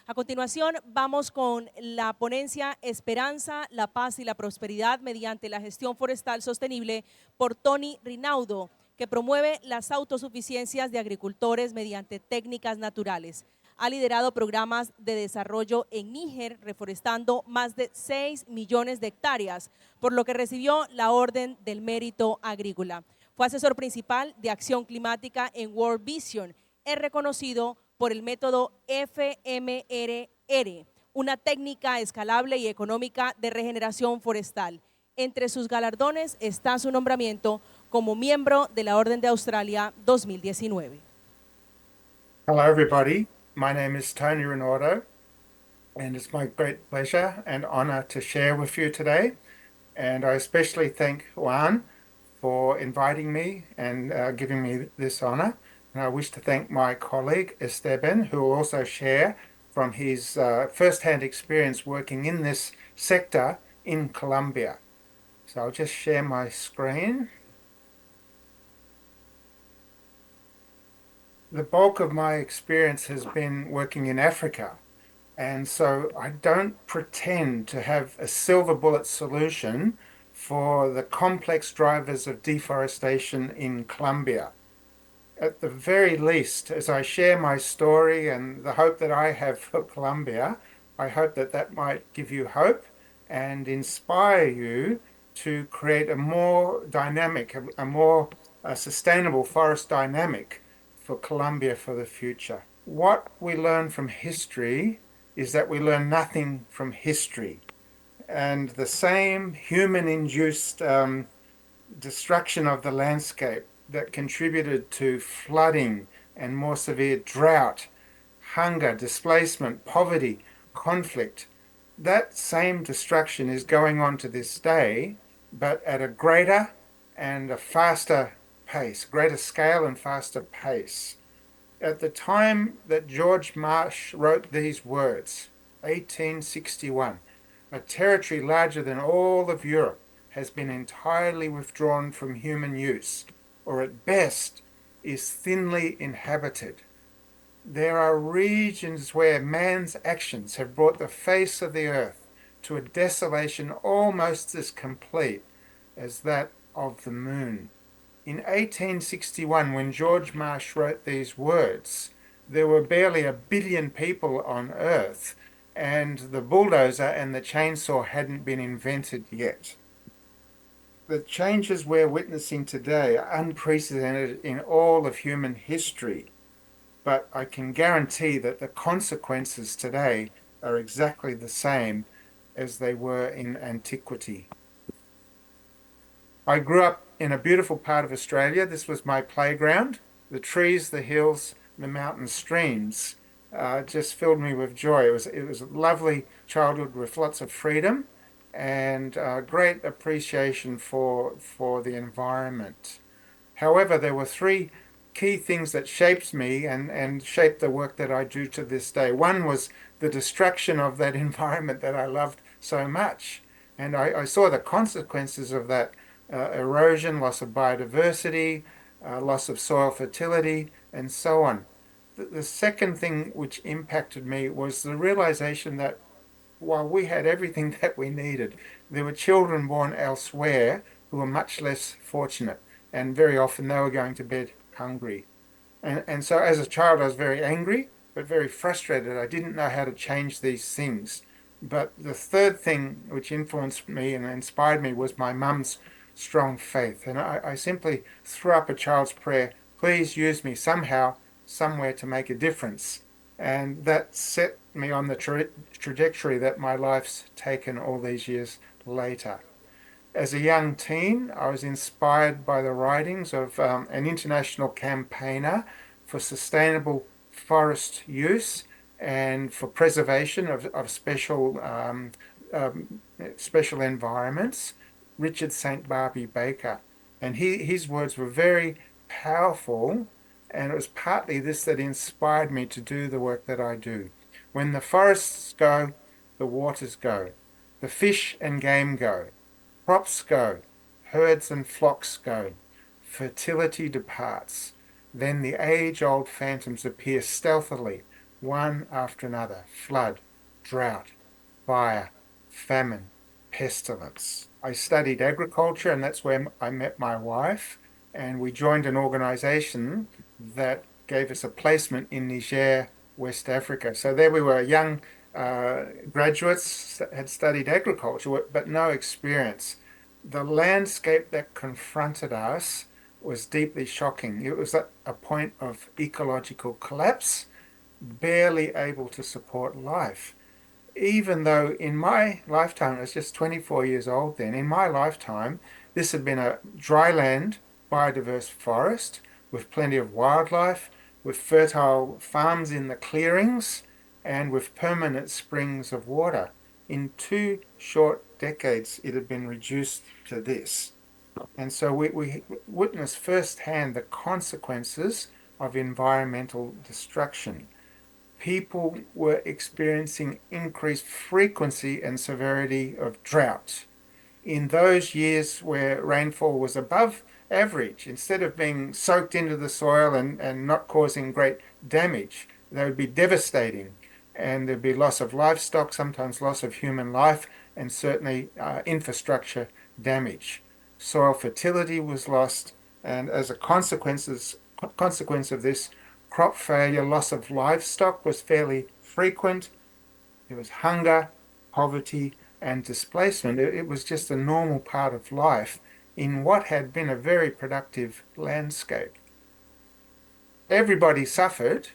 A continuación, vamos con la ponencia Esperanza, la paz y la prosperidad mediante la gestión forestal sostenible por Tony Rinuado, que promueve las autosuficiencias de agricultores mediante técnicas naturales. Ha liderado programas de desarrollo en Níger, reforestando más de 6 millones de hectáreas, por lo que recibió la Orden del Mérito Agrícola. Fue asesor principal de acción climática en World Vision. Es reconocido por el método FMRR, una técnica escalable y económica de regeneración forestal. Entre sus galardones está su nombramiento como miembro de la Orden de Australia 2019. Hello, everybody. My name is Tony Rinuado, and it's my great pleasure and honor to share with you today. And I especially thank Juan for inviting me and giving me this honor. And I wish to thank my colleague Esteban, who will also share from his first-hand experience working in this sector in Colombia. So I'll just share my screen. The bulk of my experience has been working in Africa. And so I don't pretend to have a silver bullet solution for the complex drivers of deforestation in Colombia. At the very least, as I share my story and the hope that I have for Colombia, I hope that that might give you hope and inspire you to create a more dynamic, a more sustainable forest dynamic for Colombia for the future. What we learn from history is that we learn nothing from history. And the same human-induced destruction of the landscape that contributed to flooding and more severe drought, hunger, displacement, poverty, conflict, that same destruction is going on to this day, but at a greater and a faster pace, greater scale and faster pace. At the time that George Marsh wrote these words, 1861, a territory larger than all of Europe has been entirely withdrawn from human use, or at best is thinly inhabited. There are regions where man's actions have brought the face of the earth to a desolation almost as complete as that of the moon. In 1861, when George Marsh wrote these words, there were barely 1 billion people on Earth, and the bulldozer and the chainsaw hadn't been invented yet. The changes we're witnessing today are unprecedented in all of human history, but I can guarantee that the consequences today are exactly the same as they were in antiquity. I grew up in a beautiful part of Australia. This was my playground. The trees, the hills, the mountain streams just filled me with joy. It was a lovely childhood with lots of freedom and great appreciation for the environment. However, there were 3 key things that shaped me and shaped the work that I do to this day. One was the destruction of that environment that I loved so much. And I saw the consequences of that erosion, loss of biodiversity, loss of soil fertility, and so on. The second thing which impacted me was the realization that while we had everything that we needed, there were children born elsewhere who were much less fortunate, and very often they were going to bed hungry. And so as a child, I was very angry, but very frustrated. I didn't know how to change these things. But the third thing which influenced me and inspired me was my mum's strong faith. And I simply threw up a child's prayer, please use me somehow, somewhere to make a difference. And that set me on the trajectory that my life's taken all these years later. As a young teen, I was inspired by the writings of an international campaigner for sustainable forest use and for preservation of special environments, Richard St. Barbie Baker. And his words were very powerful, and it was partly this that inspired me to do the work that I do. When the forests go, the waters go, the fish and game go, crops go, herds and flocks go, fertility departs. Then the age-old phantoms appear stealthily, one after another: flood, drought, fire, famine, pestilence. I studied agriculture, and that's where I met my wife, and we joined an organization that gave us a placement in Niger, West Africa. So there we were, young graduates that had studied agriculture, but no experience. The landscape that confronted us was deeply shocking. It was at a point of ecological collapse, barely able to support life. Even though in my lifetime, I was just 24 years old then, in my lifetime, this had been a dry land, biodiverse forest with plenty of wildlife, with fertile farms in the clearings, and with permanent springs of water. In 2 short decades, it had been reduced to this. And so we witnessed firsthand the consequences of environmental destruction. People were experiencing increased frequency and severity of drought. In those years where rainfall was above average, instead of being soaked into the soil and not causing great damage, they would be devastating. And there'd be loss of livestock, sometimes loss of human life, and certainly infrastructure damage. Soil fertility was lost, and as a consequence of this, crop failure, loss of livestock was fairly frequent. There was hunger, poverty, and displacement. It was just a normal part of life in what had been a very productive landscape. Everybody suffered,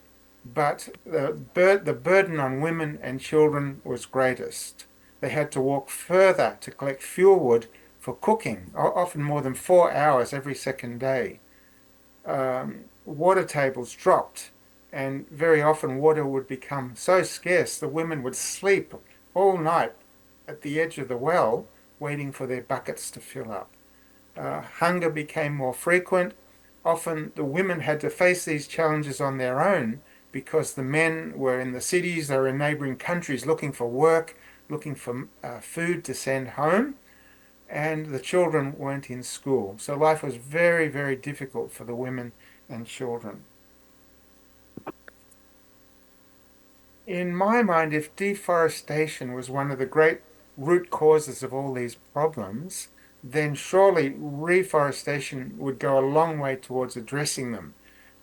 but the burden on women and children was greatest. They had to walk further to collect fuel wood for cooking, often more than 4 hours every second day. Water tables dropped, and very often water would become so scarce the women would sleep all night at the edge of the well, waiting for their buckets to fill up. Hunger became more frequent. Often the women had to face these challenges on their own because the men were in the cities, they were in neighboring countries looking for work, looking for food to send home, and the children weren't in school. So life was very, very difficult for the women and children. In my mind, if deforestation was one of the great root causes of all these problems, then surely reforestation would go a long way towards addressing them.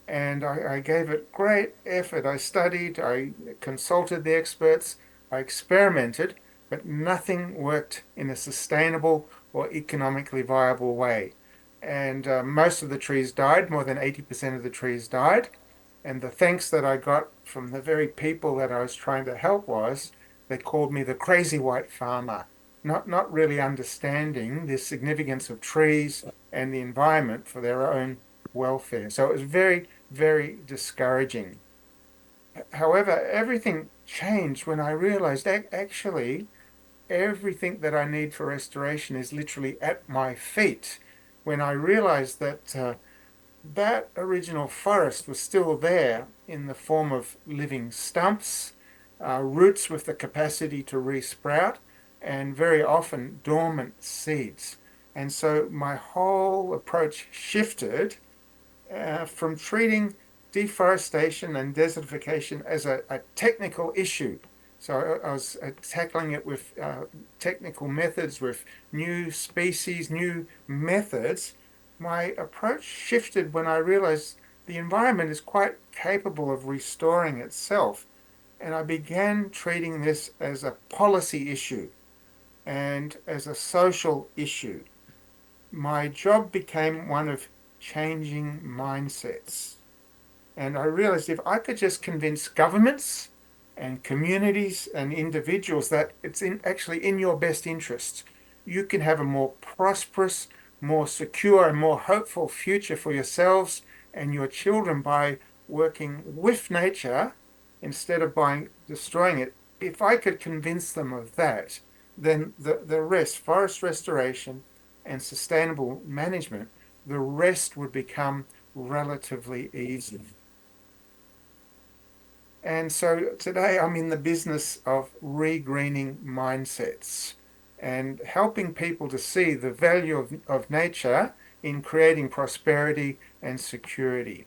And I gave it great effort. I studied, I consulted the experts, I experimented, but nothing worked in a sustainable or economically viable way. And most of the trees died, more than 80% of the trees died. And the thanks that I got from the very people that I was trying to help was they called me the crazy white farmer, not really understanding the significance of trees and the environment for their own welfare. So it was very, very discouraging. However, everything changed when I realized actually everything that I need for restoration is literally at my feet. When I realized that that original forest was still there in the form of living stumps, roots with the capacity to resprout, and very often dormant seeds. And so my whole approach shifted from treating deforestation and desertification as a technical issue. So I was tackling it with technical methods, with new species, new methods. My approach shifted when I realized the environment is quite capable of restoring itself. And I began treating this as a policy issue and as a social issue. My job became one of changing mindsets. And I realized if I could just convince governments and communities and individuals that it's actually in your best interests, you can have a more prosperous, more secure, and more hopeful future for yourselves and your children by working with nature instead of by destroying it. If I could convince them of that, then the rest, forest restoration and sustainable management, the rest would become relatively easy. And so today I'm in the business of regreening mindsets and helping people to see the value of nature in creating prosperity and security.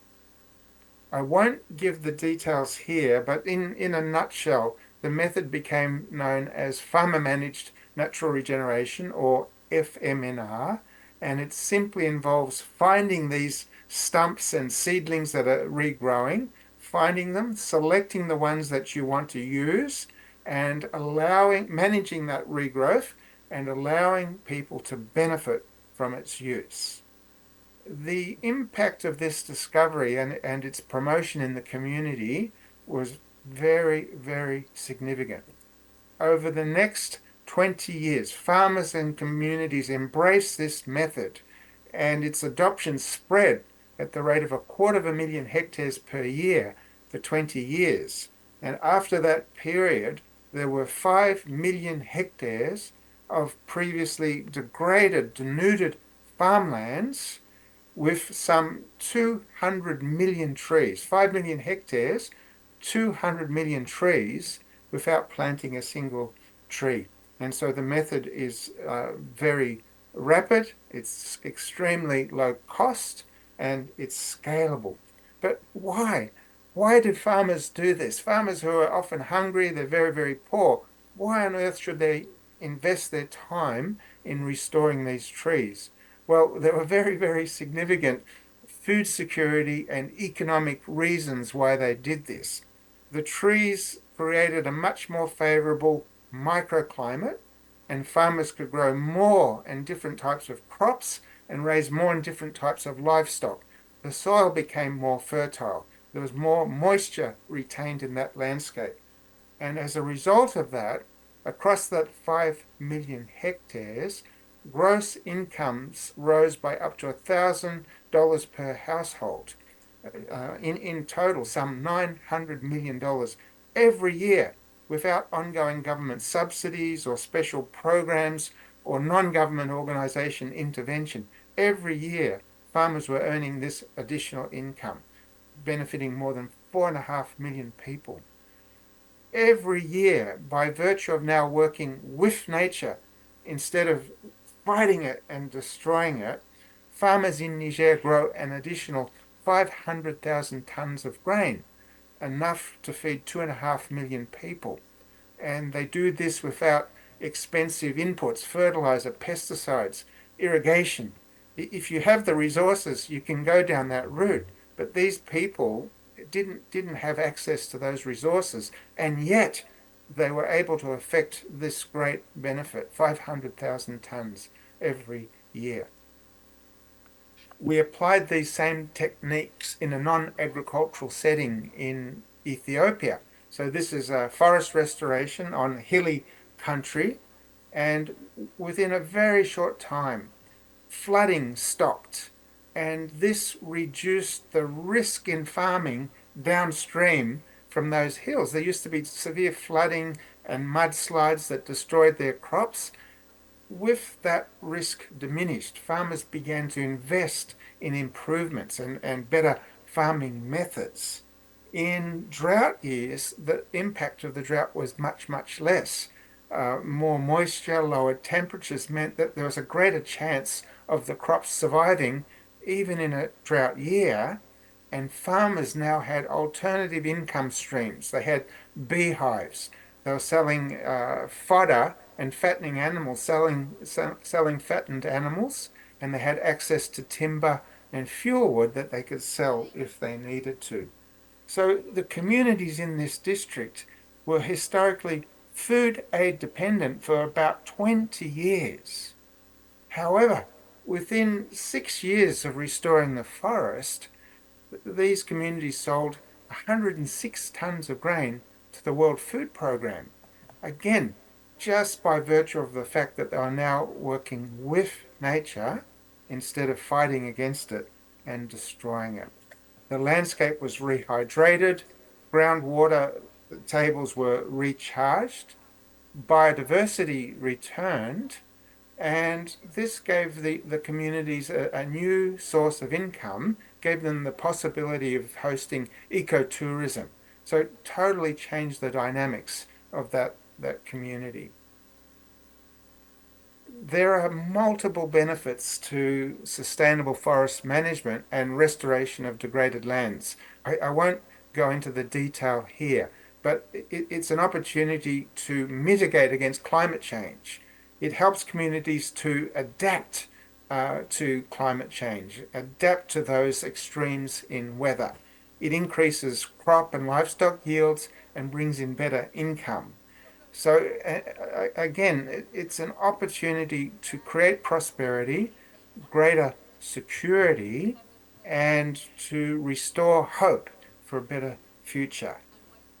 I won't give the details here, but in a nutshell, the method became known as farmer-managed natural regeneration, or FMNR, and it simply involves finding these stumps and seedlings that are regrowing, finding them, selecting the ones that you want to use, and managing that regrowth and allowing people to benefit from its use. The impact of this discovery and its promotion in the community was very, very significant. Over the next 20 years, farmers and communities embraced this method, and its adoption spread at the rate of 250,000 hectares per year for 20 years. And after that period, there were 5 million hectares of previously degraded, denuded farmlands with some 200 million trees, 5 million hectares, 200 million trees without planting a single tree. And so the method is very rapid, it's extremely low cost, and it's scalable. But why? Why do farmers do this? Farmers who are often hungry, they're very, very poor. Why on earth should they invest their time in restoring these trees? Well, there were very, very significant food security and economic reasons why they did this. The trees created a much more favorable microclimate, and farmers could grow more and different types of crops and raise more and different types of livestock. The soil became more fertile. There was more moisture retained in that landscape. And as a result of that, across that 5 million hectares, gross incomes rose by up to $1,000 per household. In total, some $900 million every year without ongoing government subsidies or special programs or non-government organization intervention. Every year, farmers were earning this additional income, benefiting more than 4.5 million people. Every year, by virtue of now working with nature instead of fighting it and destroying it, farmers in Niger grow an additional 500,000 tons of grain, enough to feed 2.5 million people. And they do this without expensive inputs, fertilizer, pesticides, irrigation. If you have the resources, you can go down that route. But these people didn't have access to those resources, and yet they were able to effect this great benefit, 500,000 tons every year. We applied these same techniques in a non-agricultural setting in Ethiopia. So this is a forest restoration on hilly country, and within a very short time, flooding stopped, and this reduced the risk in farming downstream from those hills. There used to be severe flooding and mudslides that destroyed their crops. With that risk diminished, farmers began to invest in improvements and better farming methods. In drought years, the impact of the drought was much, much less. More moisture, lower temperatures meant that there was a greater chance of the crops surviving even in a drought year, and farmers now had alternative income streams. They had beehives. They were selling fodder and fattening animals, selling fattened animals, and they had access to timber and fuel wood that they could sell if they needed to. So the communities in this district were historically food aid dependent for about 20 years. However, within 6 years of restoring the forest, these communities sold 106 tons of grain to the World Food Programme. Again, just by virtue of the fact that they are now working with nature instead of fighting against it and destroying it. The landscape was rehydrated, groundwater tables were recharged, biodiversity returned, and this gave the communities a new source of income, gave them the possibility of hosting ecotourism. So it totally changed the dynamics of that community. there are multiple benefits to sustainable forest management and restoration of degraded lands. I won't go into the detail here, but it's an opportunity to mitigate against climate change. It helps communities to adapt to climate change, adapt to those extremes in weather. It increases crop and livestock yields and brings in better income. So again, it's an opportunity to create prosperity, greater security, and to restore hope for a better future.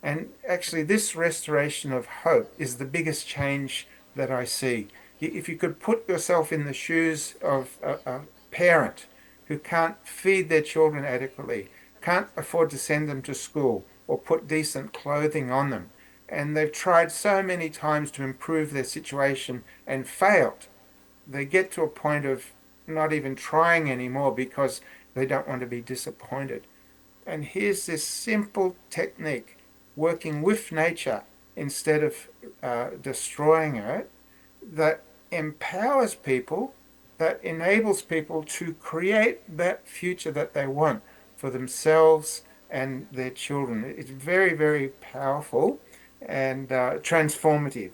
And actually, this restoration of hope is the biggest change that I see. If you could put yourself in the shoes of a parent who can't feed their children adequately, can't afford to send them to school or put decent clothing on them, and they've tried so many times to improve their situation and failed, they get to a point of not even trying anymore because they don't want to be disappointed. And here's this simple technique, working with nature instead of destroying it, that empowers people, that enables people to create that future that they want for themselves and their children. It's very, very powerful and transformative.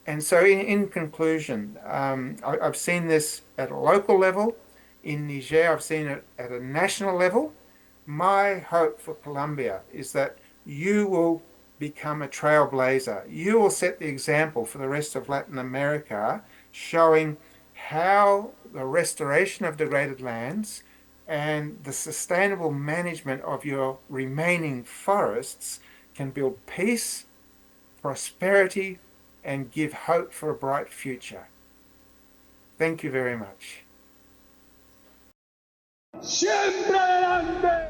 And so, in conclusion, I've seen this at a local level. In Niger, I've seen it at a national level. My hope for Colombia is that you will become a trailblazer. You will set the example for the rest of Latin America, showing how the restoration of degraded lands and the sustainable management of your remaining forests can build peace, prosperity, and give hope for a bright future. Thank you very much. Siempre adelante.